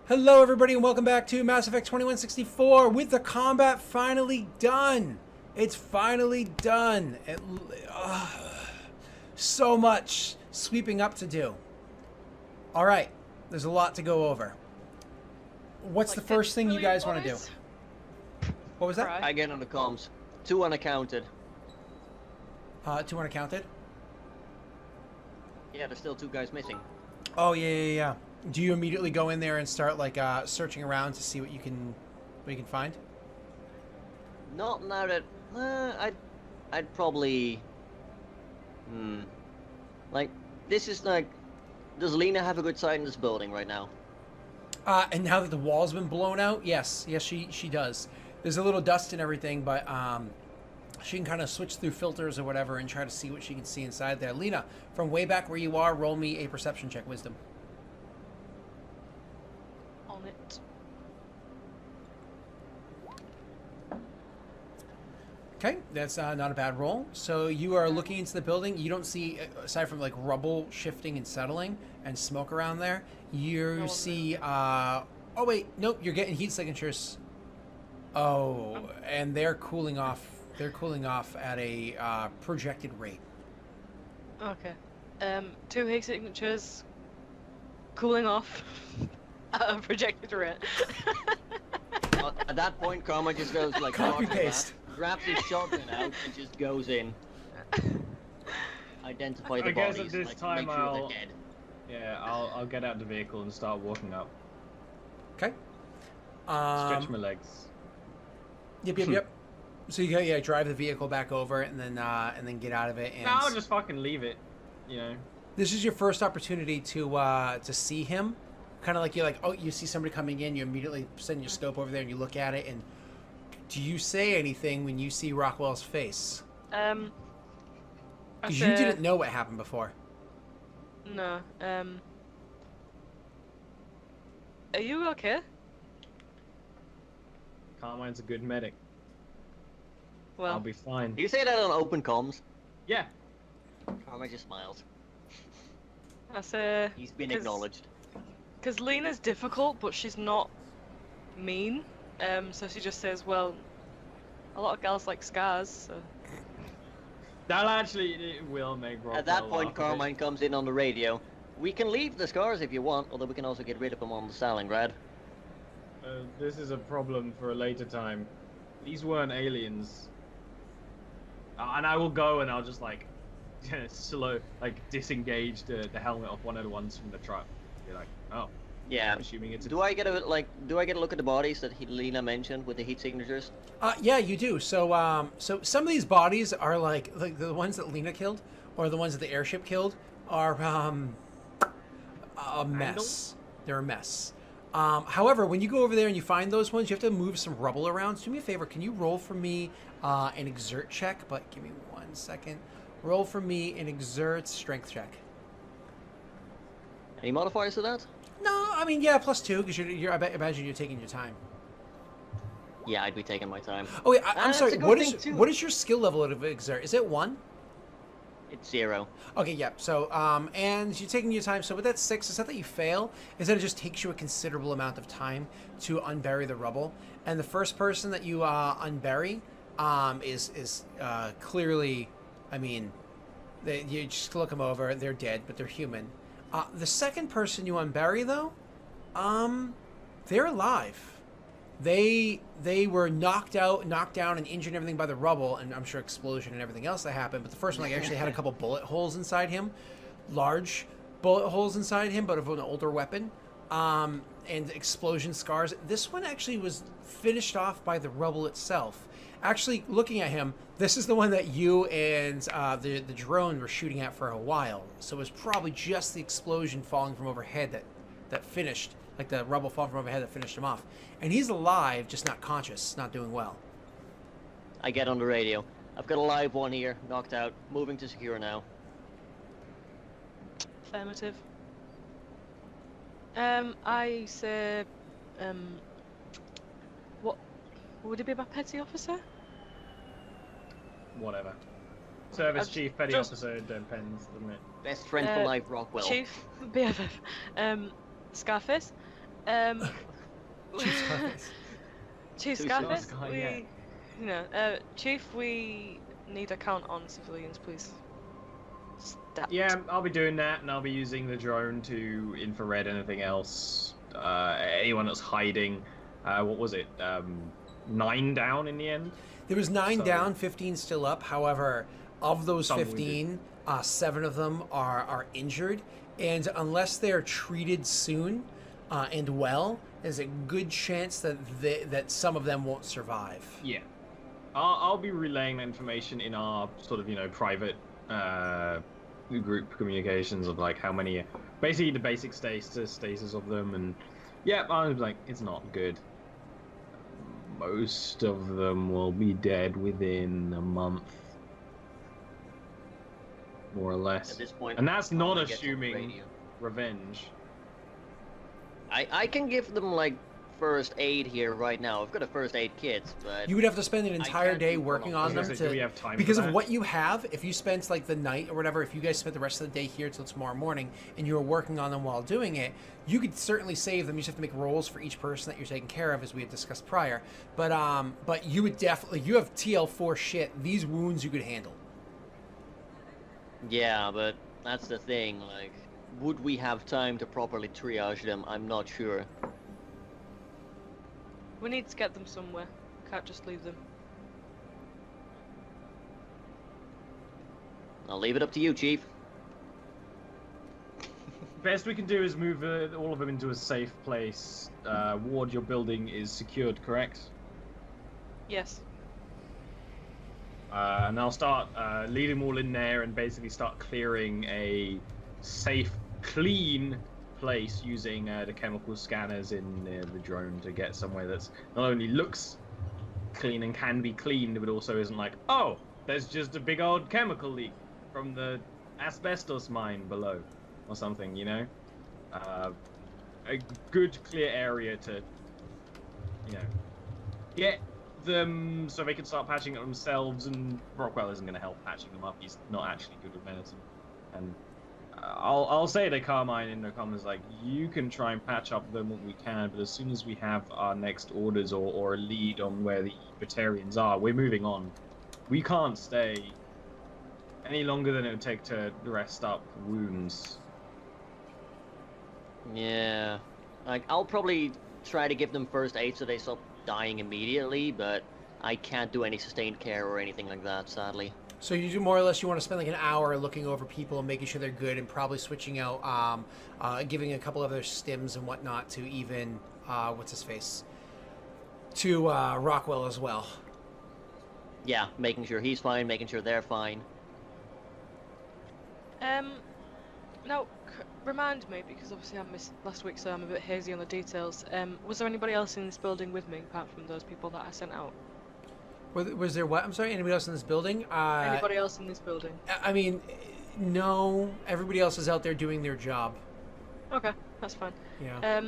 Hello everybody and welcome back to Mass Effect 2164 with the combat finally done. It's finally done. So much sweeping up to do. Alright, there's a lot to go over. What's the first thing you guys want to do? What was that? I get on the comms. 2 unaccounted. 2 unaccounted? Yeah, there's still 2 guys missing. Oh yeah. Do you immediately go in there and start like searching around to see what you can find? Not now that I'd probably like this is like, does Lena have a good side in this building right now? And now that the wall's been blown out, yes she does. There's a little dust and everything, but she can kind of switch through filters or whatever and try to see what she can see inside there. Lena, from way back where you are, roll me a perception check, wisdom. On it. Okay, that's not a bad roll. So you are looking into the building. You don't see, aside from like rubble shifting and settling and smoke around there, you see, oh wait, nope, you're getting heat signatures. Oh, and they're cooling off. They're cooling off at a projected rate. Okay. 2 heat signatures. Cooling off. At a projected rate. At that point, Karma just goes like Copy paste. Grabs his shotgun out and just goes in. Identify the I guess bodies. at this like, time make sure they're dead. Yeah, I'll get out the vehicle and start walking up. Okay. Stretch my legs. Yep. So you go, drive the vehicle back over and then get out of it. And No, I'll just fucking leave it. You know. This is your first opportunity to see him. Kind of like you're like, oh, you see somebody coming in, you immediately send your scope over there and you look at it. And do you say anything when you see Rockwell's face? I Because you didn't know what happened before. No. Are you okay? Carmine's a good medic. Well, I'll be fine. Do you say that on open comms? Yeah. Karma just smiles. I say. He's been acknowledged. Because Lena's difficult, but she's not mean. So she just says, well, a lot of gals like scars, so. That'll actually, it will make Rockwell At that point, laugh a bit. Carmine comes in on the radio. We can leave the scars if you want, although we can also get rid of them on the Stalingrad. This is a problem for a later time. These weren't aliens. And I will go and I'll just like, disengage the helmet off one of the ones from the truck. Be like, oh. Yeah. I'm assuming it's. Do I get a look at the bodies that Lena mentioned with the heat signatures? Yeah, you do. So so some of these bodies are like the ones that Lena killed, or the ones that the airship killed, are a mess. They're a mess. However, when you go over there and you find those ones, you have to move some rubble around. So do me a favor, can you roll for me an exert check? But give me 1 second. Roll for me an exert strength check. Any modifiers to that? No, I mean, yeah, +2, because I imagine you're taking your time. Yeah, I'd be taking my time. Oh, wait, I'm sorry, That's a good thing, too. what is your skill level of exert? Is it 1? It's 0. Okay, yeah, so, and you're taking your time, so with that 6, it's not that you fail, it's that it just takes you a considerable amount of time to unbury the rubble. And the first person that you unbury is clearly, I mean, you just look them over, they're dead, but they're human. The second person you unbury, though, they're alive. They were knocked down and injured and everything by the rubble, and I'm sure explosion and everything else that happened. But the first one actually had a couple bullet holes inside him, large bullet holes inside him, but of an older weapon, and explosion scars. This one actually was finished off by the rubble itself. Actually, looking at him, this is the one that you and the drone were shooting at for a while. So it was probably just the explosion falling from overhead that finished, like the rubble falling from overhead that finished him off. And he's alive, just not conscious, not doing well. I get on the radio. I've got a live one here, knocked out, moving to secure now. Affirmative. I say, what would it be, my petty officer? Whatever. Service I've chief, petty just- officer, depends, doesn't it? Best friend for life, Rockwell. Chief, BFF, Scarface. Um, Chief Scarface. Chief Too Scarface, Scar, yeah. Chief, we need a count on civilians, please. Stat. Yeah, I'll be doing that, and I'll be using the drone to infrared anything else. Anyone that's hiding. What was it? 9 down in the end? There was 9 So- down, 15 still up. However, of those Some 15, 7 of them are injured, and unless they're treated soon and well, there's a good chance that that some of them won't survive. Yeah. I'll be relaying that information in our sort of, private group communications of like how many, basically the basic status of them, and yeah, I was like, it's not good. Most of them will be dead within a month, more or less. At this point, And that's not I'll get some assuming radio. revenge. I can give them like first aid here right now. I've got a first aid kit, but You would have to spend an entire can't day do working one on on them one. Do we have time for because of that? what you have. If you spent like the night or whatever, if you guys spent the rest of the day here till tomorrow morning and you were working on them while doing it, you could certainly save them. You just have to make rolls for each person that you're taking care of, as we had discussed prior. But you would definitely, you have TL4 shit. These wounds you could handle. yeah, but that's the thing. Like, would we have time to properly triage them? I'm not sure. We need to get them somewhere. Can't just leave them. I'll leave it up to you, Chief. Best we can do is move all of them into a safe place. Ward, your building is secured, correct? Yes. And I'll start leading them all in there and basically start clearing a safe, clean place using the chemical scanners in the drone to get somewhere that's not only looks clean and can be cleaned, but also isn't like, oh, there's just a big old chemical leak from the asbestos mine below or something, a good clear area to get them so they can start patching it themselves, and Rockwell isn't going to help patching them up. He's not actually good with medicine. And I'll say to Carmine in the comments, like, you can try and patch up them what we can, but as soon as we have our next orders or a lead on where the Batarians are, we're moving on. We can't stay any longer than it would take to rest up wounds. Yeah. Like, I'll probably try to give them first aid so they stop dying immediately, but I can't do any sustained care or anything like that, sadly. So you do more or less. You want to spend like an hour looking over people and making sure they're good, and probably switching out, giving a couple of their stims and whatnot to even what's his face, to Rockwell as well. Yeah, making sure he's fine, making sure they're fine. Now, remind me, because obviously I missed last week, so I'm a bit hazy on the details. Was there anybody else in this building with me, apart from those people that I sent out? Was there what? I'm sorry. Anybody else in this building? Anybody else in this building? I mean, no. Everybody else is out there doing their job. Okay, that's fine. Yeah.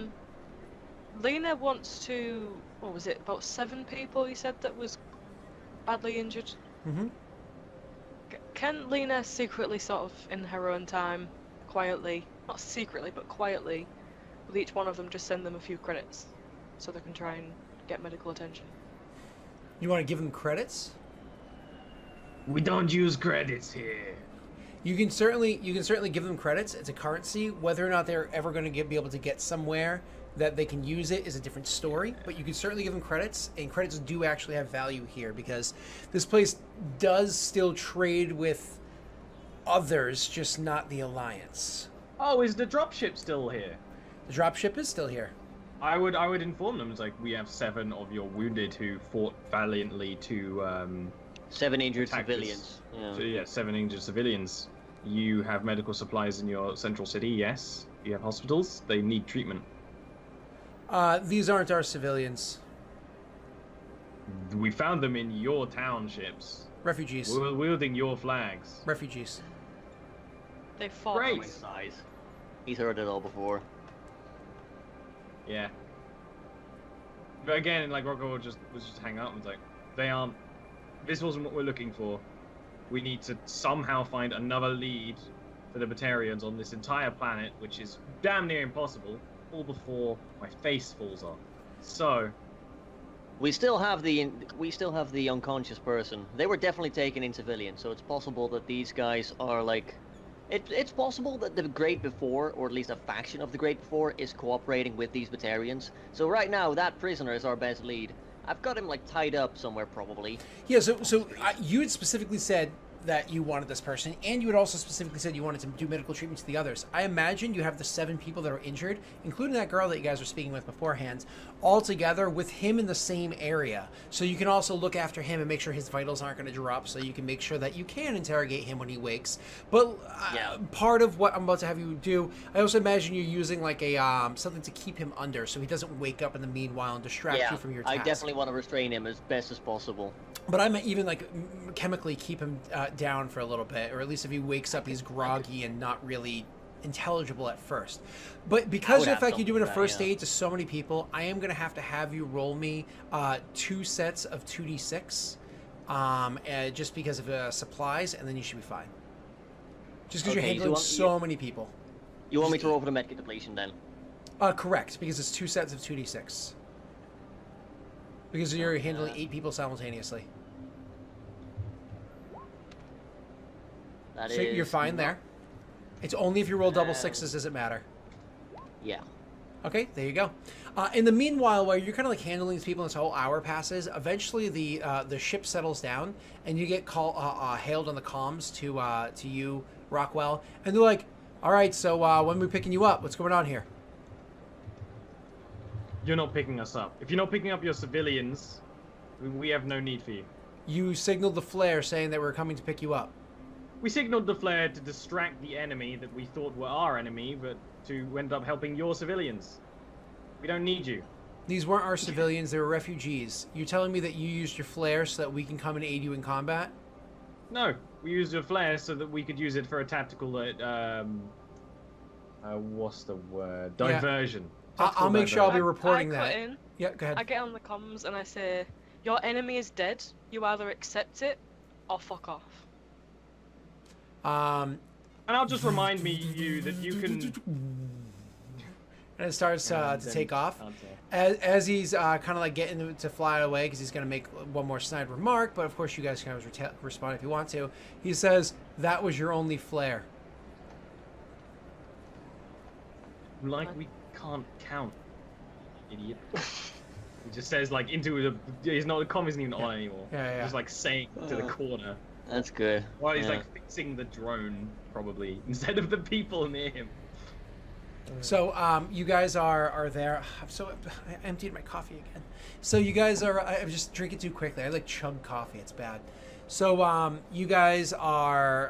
Lena wants to... What was it? About 7 people you said that was badly injured? Mm-hmm. Can Lena secretly, sort of, in her own time, quietly, not secretly, but quietly, with each one of them just send them a few credits so they can try and get medical attention? You want to give them credits? We don't use credits here. You can certainly give them credits. It's a currency. Whether or not they're ever going to be able to get somewhere that they can use it is a different story. But you can certainly give them credits, and credits do actually have value here because this place does still trade with others, just not the Alliance. Oh, is the dropship still here? The dropship is still here. I would inform them. It's like, we have 7 of your wounded who fought valiantly to 7 injured attack this- civilians. Yeah. So yeah, 7 injured civilians. You have medical supplies in your central city, yes. You have hospitals. They need treatment. These aren't our civilians. We found them in your townships, Refugees. wielding your flags. Refugees. They fought. Great. My size. He's heard it all before. Yeah. But again, like, Rocco was just hang up and was like, they aren't. This wasn't what we're looking for. We need to somehow find another lead for the Batarians on this entire planet, which is damn near impossible. all before my face falls off. So, We still have the unconscious person. They were definitely taken in civilian, so it's possible that these guys are like. It's possible that the Great Before, or at least a faction of the Great Before, is cooperating with these Batarians. So right now, that prisoner is our best lead. I've got him like tied up somewhere, probably. Yeah, so you had specifically said that you wanted this person, and you had also specifically said you wanted to do medical treatment to the others. I imagine you have the 7 people that are injured, including that girl that you guys were speaking with beforehand, all together with him in the same area. So you can also look after him and make sure his vitals aren't going to drop, so you can make sure that you can interrogate him when he wakes. But part of what I'm about to have you do, I also imagine you're using like a something to keep him under, so he doesn't wake up in the meanwhile and distract you from your task. I definitely want to restrain him as best as possible. But I might even like chemically keep him down for a little bit, or at least if he wakes up, he's groggy and not really intelligible at first. But because of the fact you're doing a first aid to so many people, I am going to have you roll me 2 sets of 2d6, just because of supplies, and then you should be fine. Just because you're handling so many people. You want me to roll for the medkit depletion then? Correct, because it's 2 sets of 2d6. Because you're handling 8 people simultaneously. So you're fine there. It's only if you roll double 6s does it matter. Yeah. Okay, there you go. In the meanwhile, while you're kind of like handling these people, this whole hour passes. Eventually, the ship settles down, and you get hailed on the comms to you, Rockwell, and they're like, "All right, so when are we picking you up? What's going on here?" you're not picking us up. If you're not picking up your civilians, we have no need for you. You signaled the flare saying that we're coming to pick you up. We signaled the flare to distract the enemy that we thought were our enemy, but to end up helping your civilians. We don't need you. These weren't our civilians, they were refugees. You're telling me that you used your flare so that we can come and aid you in combat? No, we used your flare so that we could use it for a tactical, what's the word? Diversion. Yeah. I'll make sure I'll be reporting I that. in, Yeah, go ahead. I get on the comms and I say, your enemy is dead. You either accept it or fuck off. And I'll just remind you that you can... And it starts to take off. As he's kind of like getting to fly away, because he's going to make one more snide remark, but of course you guys can always respond if you want to. He says, "That was your only flare." Like we can't count, idiot. He just says like into the... He's not... The comm isn't even on anymore. Yeah. Just like saying to the corner. That's good. While he's like fixing the drone, probably, instead of the people near him. So you guys are there. I emptied my coffee again. So you guys are... I'm just drinking too quickly. I like chug coffee. It's bad. So you guys are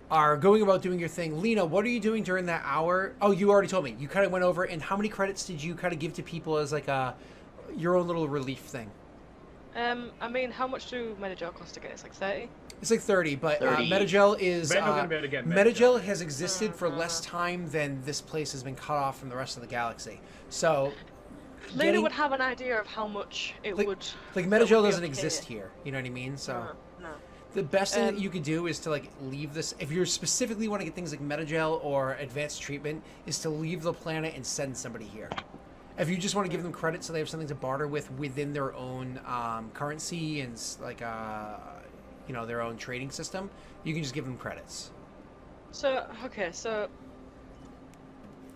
going about doing your thing. Lena, what are you doing during that hour? Oh, you already told me. You kind of went over. And how many credits did you kind of give to people as like your own little relief thing? I mean, how much do Metagel cost to get? It's like 30? It's like 30, but 30. Metagel is... We're not gonna be able to get Metagel has existed for less time than this place has been cut off from the rest of the galaxy. So... Lena would have an idea of how much it would... Like, Metagel doesn't exist here. You know what I mean? So... No. The best thing that you could do is to, like, leave this... If you specifically want to get things like Metagel or advanced treatment, is to leave the planet and send somebody here. If you just want to give them credit so they have something to barter with within their own currency and, like, you know, their own trading system, you can just give them credits. So, okay, so...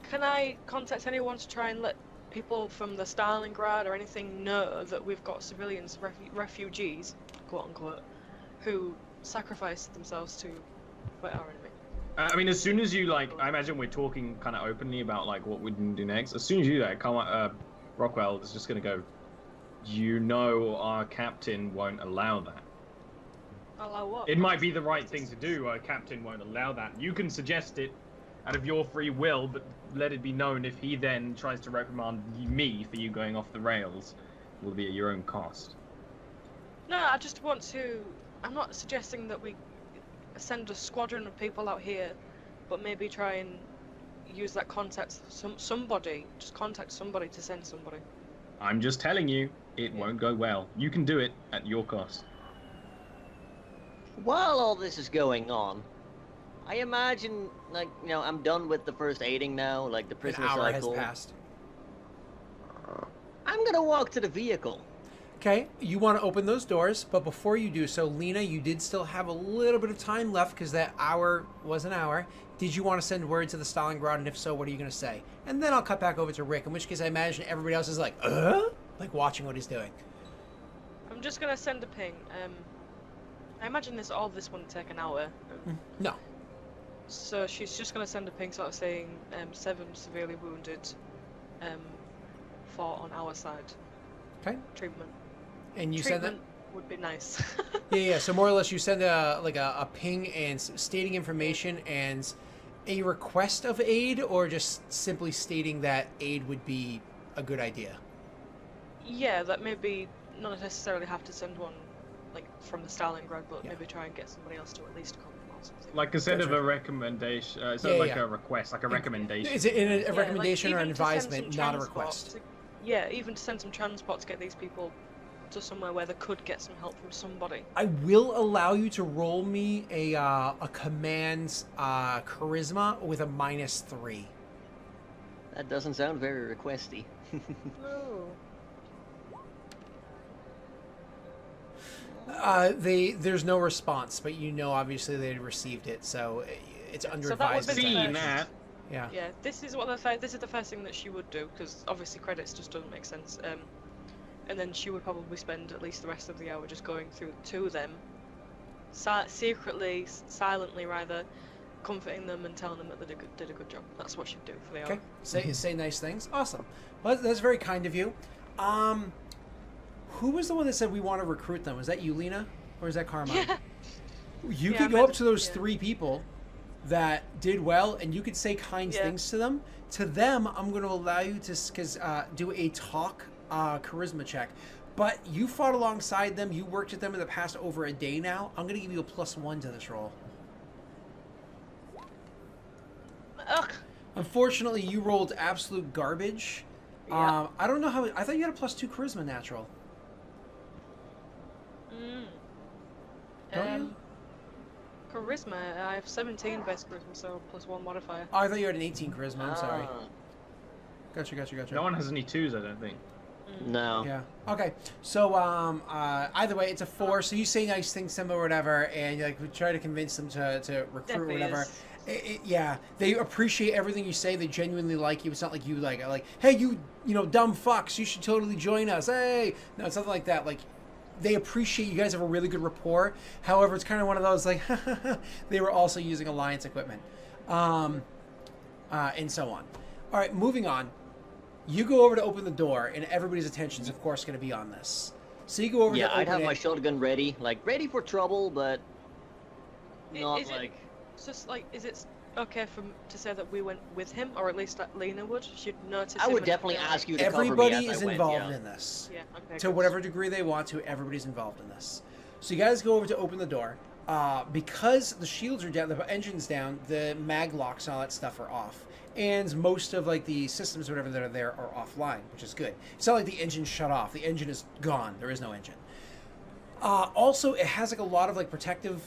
Can I contact anyone to try and let people from the Stalingrad or anything know that we've got civilians, refugees, quote-unquote, who sacrificed themselves to fight our enemy? I mean, as soon as you, like, I imagine we're talking kind of openly about, like, what we can do next. As soon as you, like, Rockwell is just going to go, you know our captain won't allow that. Allow what? It might be the right thing to do. Our captain won't allow that. You can suggest it out of your free will, but let it be known if he then tries to reprimand me for you going off the rails, it will be at your own cost. No, I just want to... I'm not suggesting that we send a squadron of people out here, but maybe try and use that contact somebody. Just contact somebody to send somebody. I'm just telling you, it won't go well. You can do it at your cost. While all this is going on, I imagine, like, I'm done with the first aiding now, like the An prisoner hour cycle. has passed. I'm gonna walk to the vehicle. Okay, you want to open those doors, but before you do so, Lena, you did still have a little bit of time left because that hour was an hour. Did you want to send word to the Stalingrad, and if so, what are you going to say? And then I'll cut back over to Rick, in which case I imagine everybody else is like watching what he's doing. I'm just gonna send a ping. I imagine all this wouldn't take an hour. No. So she's just gonna send a ping, sort of saying 7 severely wounded, 4 on our side. Okay. Treatment. And you send that? Treatment would be nice. Yeah. So more or less, you send a ping and stating information and a request of aid, or just simply stating that aid would be a good idea. Yeah, that maybe not necessarily have to send one like from the Stalingrad, but Yeah. maybe try and get somebody else to at least come or something. Like instead of Gotcha. a recommendation, it's Yeah, not like yeah. a request, like a recommendation. Is it in a Yeah, recommendation like, or an even to send advisement, some not a transport request? Yeah, even to send some transport to get these people to somewhere where they could get some help from somebody. I will allow you to roll me a command charisma with a -3. That doesn't sound very requesty. Oh. There's no response, but obviously they received it, so it's under So that would be advisement. Seen first. that. Yeah. Yeah, this is the first thing that she would do, because obviously credits just doesn't make sense. And then she would probably spend at least the rest of the hour just going through to them, silently, comforting them and telling them that they did a good job. That's what she'd do for the hour. Okay. Say nice things. Awesome. Well, that's very kind of you. Who was the one that said we want to recruit them? Was that you, Lena, or is that Carmine? Yeah. You Yeah, could I go meant- up to those yeah. 3 people that did well, and you could say kind Yeah. things to them. To them, I'm going to allow you to do a talk charisma check. But you fought alongside them. You worked with them in the past over a day now. I'm going to give you a +1 to this roll. Ugh. Unfortunately, you rolled absolute garbage. Yeah. I don't know how. I thought you had a +2 charisma natural. Don't you? Charisma, I have 17 base charisma, so +1 modifier. Oh, I thought you had an 18 charisma. I'm sorry. Ah, Gotcha. No one has any 2s, I don't think. no. Yeah. Okay. So either way, it's a 4. So you say nice things to them or whatever, and you try to convince them to recruit or Definitely whatever. is. Yeah, they appreciate everything you say. They genuinely like you. It's not like you like, hey, you dumb fucks, you should totally join us. Hey, no, it's nothing like that. Like, they appreciate you guys have a really good rapport. However, it's kind of one of those like they were also using Alliance equipment, and so on. All right, moving on. You go over to open the door, and everybody's attention is, of course, going to be on this. So you go over Yeah, to open I'd have it. my shotgun ready, like ready for trouble, but not Is it- like. It's just like, is it okay to say that we went with him, or at least that Lena would? She'd notice. I him would and definitely be like, ask you to cover me Everybody as is I went, involved yeah. in this. Yeah. Okay. To good. whatever degree they want to, everybody's involved in this. So you guys go over to open the door. Because the shields are down, the engine's down, the mag locks and all that stuff are off. And most of the systems or whatever that are there are offline, which is good. It's not like the engine's shut off. The engine is gone. There is no engine. Also, it has a lot of protective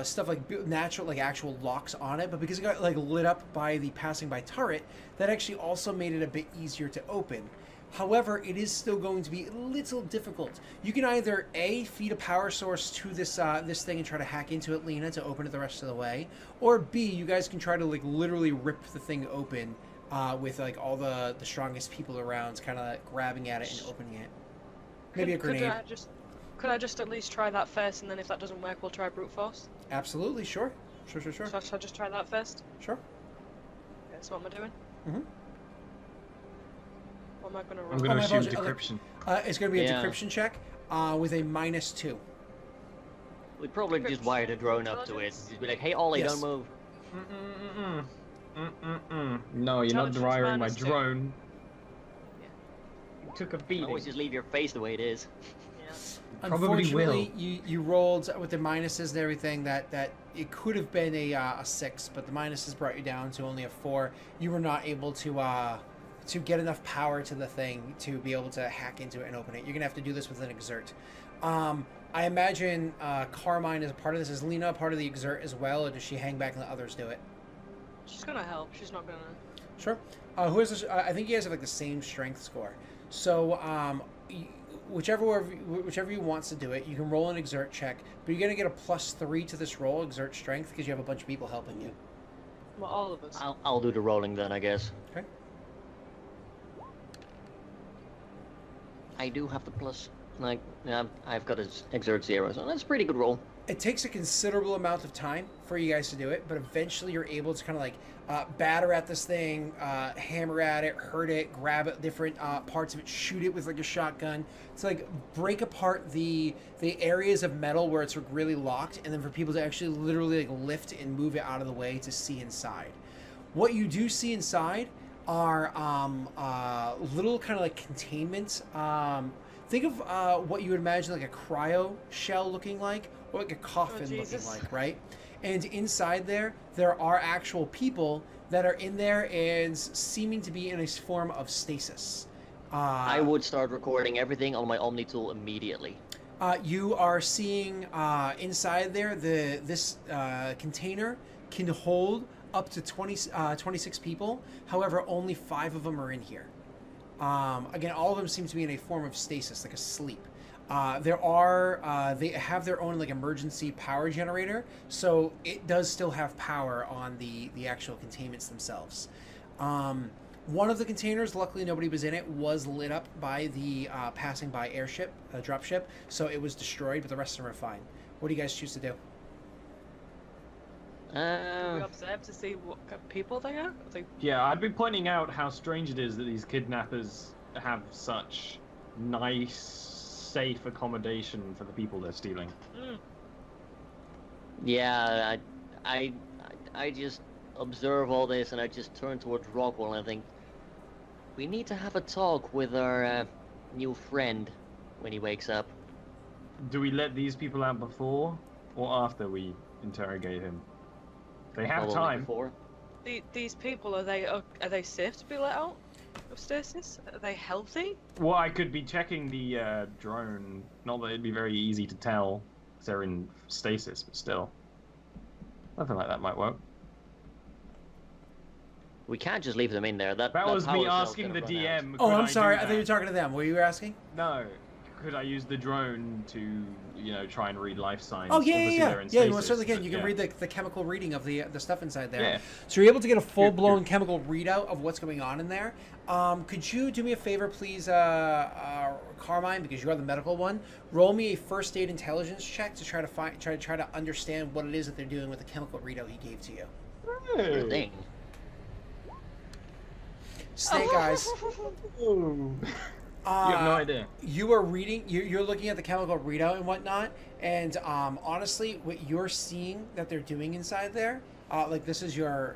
stuff, natural, actual locks on it. But because it got lit up by the passing by turret, that actually also made it a bit easier to open. However, it is still going to be a little difficult. You can either A, feed a power source to this thing and try to hack into it, Lena, to open it the rest of the way, or B, you guys can try to literally rip the thing open with all the strongest people around, kind of grabbing at it and opening it. Maybe a grenade. Could I just at least try that first, and then if that doesn't work, we'll try brute force? Absolutely, sure. Sure. So should I just try that first? Sure. Okay, so what am I doing? Mm-hmm. What am I gonna roll? I'm going to my assume apologies. decryption. It's going to be a Yeah. decryption check with a -2. We'd probably just wire the drone up to it. Just be like, hey Ollie, Yes. don't move. No, you're not Intelligence wiring my -2. drone. Yeah. You took a You can beating. always just leave your face the way it is. Yeah. Probably will. Unfortunately, you rolled with the minuses and everything that it could have been a 6, but the minuses brought you down to only a 4. You were not able to get enough power to the thing to be able to hack into it and open it. You're gonna have to do this with an exert. I imagine Carmine is a part of this. Is Lena a part of the exert as well, or does she hang back and let others do it? She's gonna help. She's not gonna. Sure. Who is this? I think you guys have like the same strength score. So whichever you wants to do it, you can roll an exert check, but you're gonna get a +3 to this roll, exert strength, because you have a bunch of people helping you. Well, all of us. I'll do the rolling then, I guess. Okay. I do have the plus. Like, I've got an exert 0, so that's a pretty good roll. It takes a considerable amount of time for you guys to do it, but eventually you're able to kind of like batter at this thing, hammer at it, hurt it, grab it, different parts of it, shoot it with like a shotgun to like break apart the areas of metal where it's really locked, and then for people to actually literally like lift and move it out of the way to see inside. What you do see inside are little kind of like containment. Think of what you would imagine like a cryo shell looking like, or like a coffin looking like, right? And inside there are actual people that are in there and seeming to be in a form of stasis. I would start recording everything on my Omni tool immediately. You are seeing inside there, this container can hold up to 26 people. However, only 5 of them are in here. Again, all of them seem to be in a form of stasis, like a sleep. They have their own like emergency power generator, so it does still have power on the actual containments themselves. One of the containers, luckily nobody was in it, was lit up by the passing by airship, dropship, so it was destroyed, but the rest of them are fine. What do you guys choose to do? We observe to see what kind of people they are. Yeah, I'd be pointing out how strange it is that these kidnappers have such nice, safe accommodation for the people they're stealing. Yeah, I just observe all this, and I just turn towards Rockwell and I think we need to have a talk with our new friend when he wakes up. Do we let these people out before or after we interrogate him? They have Probably time. Before. These people, are they safe to be let out of stasis? Are they healthy? Well, I could be checking the drone. Not that it'd be very easy to tell, because they're in stasis, but still. Something like that might work. We can't just leave them in there. That was power me cell's asking gonna the run out. DM. Oh, could I'm I sorry. do I thought you were that? talking to them. Were you asking? No. Could I use the drone to, try and read life signs? Oh, yeah, Obviously, yeah. they're in Yeah, you stasis, most certainly can. but You can yeah. read the chemical reading of the stuff inside there. Yeah. So you're able to get a full-blown Here. chemical readout of what's going on in there. Could you do me a favor, please, Carmine, because you are the medical one? Roll me a first aid intelligence check to try to understand what it is that they're doing with the chemical readout he gave to you. Sure thing. Snake eyes. You have no idea. You are reading. You're looking at the chemical readout and whatnot, and honestly, what you're seeing that they're doing inside there, like this is your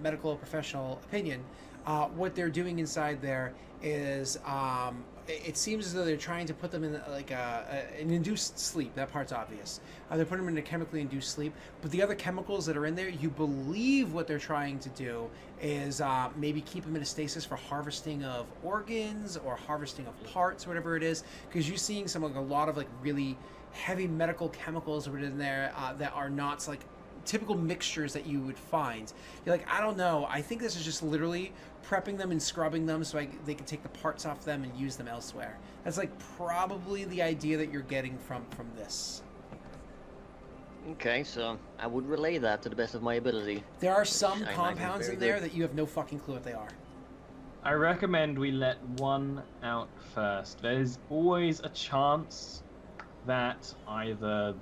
medical professional opinion. What they're doing inside there is, it seems as though they're trying to put them in like an induced sleep. That part's obvious. They're putting them in a chemically induced sleep, but the other chemicals that are in there, you believe what they're trying to do is maybe keep them in a stasis for harvesting of organs or harvesting of parts, whatever it is, because you're seeing a lot of like really heavy medical chemicals that are in there that are not like typical mixtures that you would find. You're like, I don't know. I think this is just literally prepping them and scrubbing them so they can take the parts off them and use them elsewhere. That's like probably the idea that you're getting from this. Okay, so I would relay that to the best of my ability. There are some I imagine compounds very in there good. that you have no fucking clue what they are. I recommend we let one out first. There's always a chance that either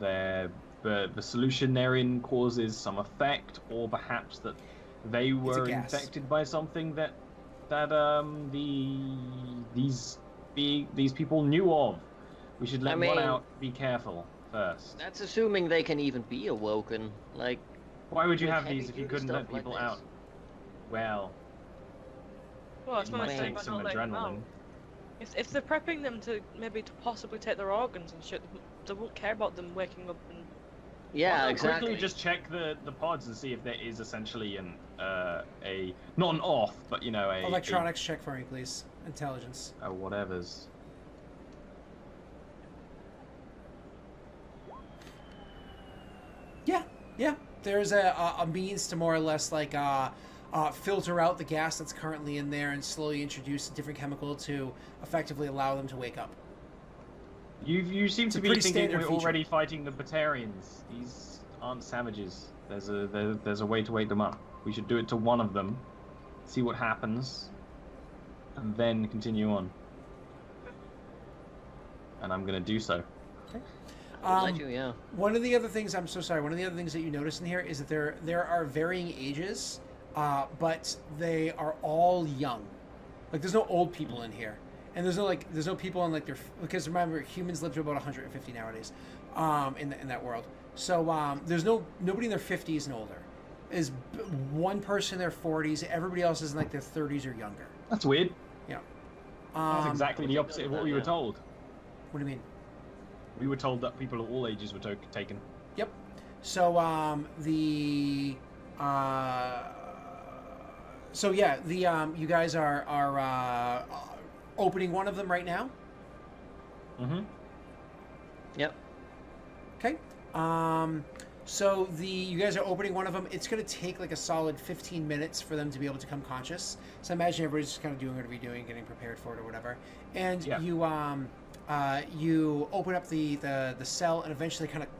the solution they're in causes some effect, or perhaps that they were gas. infected by something that these people knew of. We should let I one mean- out. Be careful first. That's assuming they can even be awoken. Like, Why would you with have these if you heavy-duty couldn't stuff let like people this. out? Well, Well, it's it not might necessarily take about some not letting them out. adrenaline. If they're prepping them to maybe to possibly take their organs and shit, they won't care about them waking up and. yeah, Why not exactly. Quickly just check the pods and see if there is essentially a not an off, but a Electronics check for me, please. Intelligence. whatever's. Yeah, there's a means to more or less like filter out the gas that's currently in there and slowly introduce a different chemical to effectively allow them to wake up. You seem It's to a be pretty thinking standard we're feature. already fighting the Batarians. These aren't savages. There's a way to wake them up. We should do it to one of them, see what happens, and then continue on. And I'm gonna do so. Let you, yeah. One of the other things, I'm so sorry, one of the other things that you notice in here is that there are varying ages, but they are all young. Like, there's no old people in here. And there's no people in, like, because remember, humans live to about 150 nowadays, in that world. So, there's nobody in their 50s and older. There's one person in their 40s, everybody else is in, like, their 30s or younger. That's weird. Yeah. That's exactly the opposite of what we were told. What do you mean? We were told that people of all ages were taken. Yep. So you guys are opening one of them right now. Mm-hmm. Yep. Okay. So you guys are opening one of them. It's going to take like a solid 15 minutes for them to be able to come conscious. So I imagine everybody's just kind of doing whatever you're doing, getting prepared for it or whatever. And Yeah. you open up the cell and eventually kind of